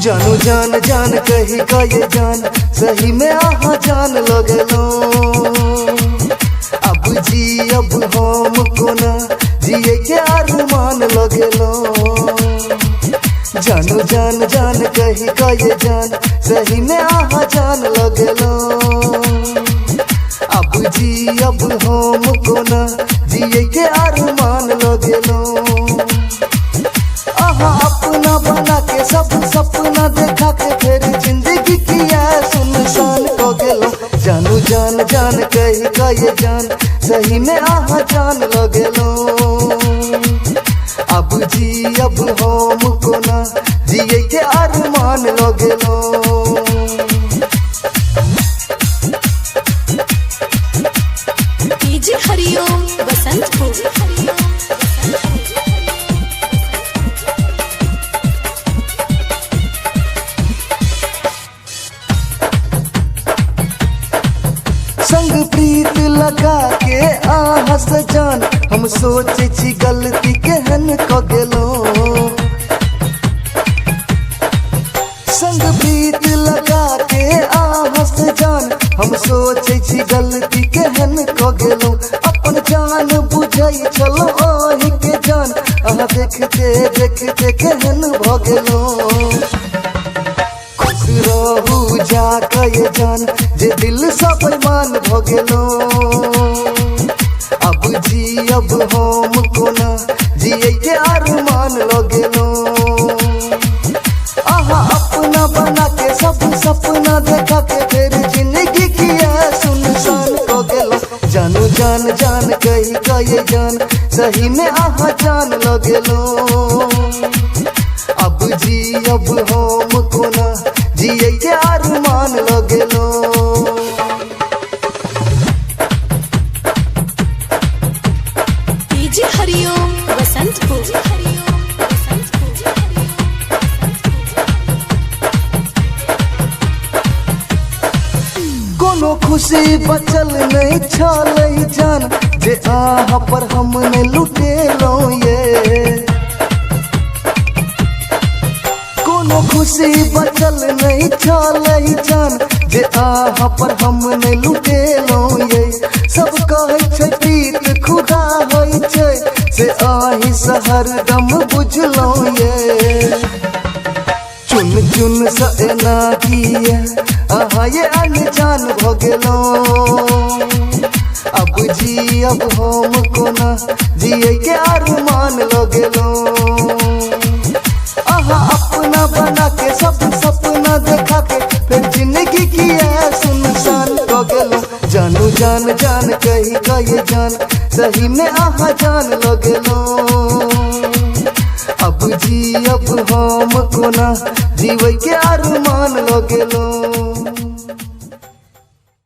जानू जान जान कही का ये जान सही में आहा जान लगलो। अब जी अब हम कोना जिए के अरमान लगलो। जानू जान जान कही का ये जान सही में आहा जान लगलो। अब जी अब हम कोना जिए के अरमान लगलो। आहा अपना बना के सब सपना देखा के फिर जिंदगी की है सुनसान हो गेलो। जानू जान जान कही का ये जान सही में आहा जान लगलो। अब जी अब हम कोना जिए के अरमान लगलो। डीजे हरिओम बसंतपुर। संग प्रीत लगा के आहा सजान हम सोचे छी गलती केहन क गेलो। संग प्रीत लगा के आहा सजान हम सोचे छी गलती केहन क गेलो। अपन जान बुझाई चलो आही के जान आहा देखते देखते केहन भ गेलो। रहू जा ये जान जे दिल सब मान भ गेलो। अब जी अब हम कोना जिए के अरमान लगेलो। आहा अपना बना के सब सपना देखा के फिर जिंदगी की है सुनसान हो गेलो। जानू जान जान कही का ये जान सही में आहा जान लगेलो। अब जी अब हम कोना जिए के अरमान लगलो। डीजे हरिओम बसंतपुर। कोनो खुशी बचल नहीं छल जान जे आहा पर हमने लुटेलो ये। कोनो खुशी बचल नहीं छल जान जे आहा पर हमने लुटेलो ये। सब कहे छै प्रीत खुदा होय छै से आही सहर दम बुझलो ये। चुन चुन सना किया आहा ये अनजान भ गेलो। अब जी अब हम कोना जिए के अरमान लगलो। आहा अपना बना के सब सपना देखा के फिर जिंदगी की है सुनसान हो गेलो। जानू जान जान कही का ये जान सही में आहा जान लगलो। अब जी अब हम कोना जीवे के अरमान लगलो।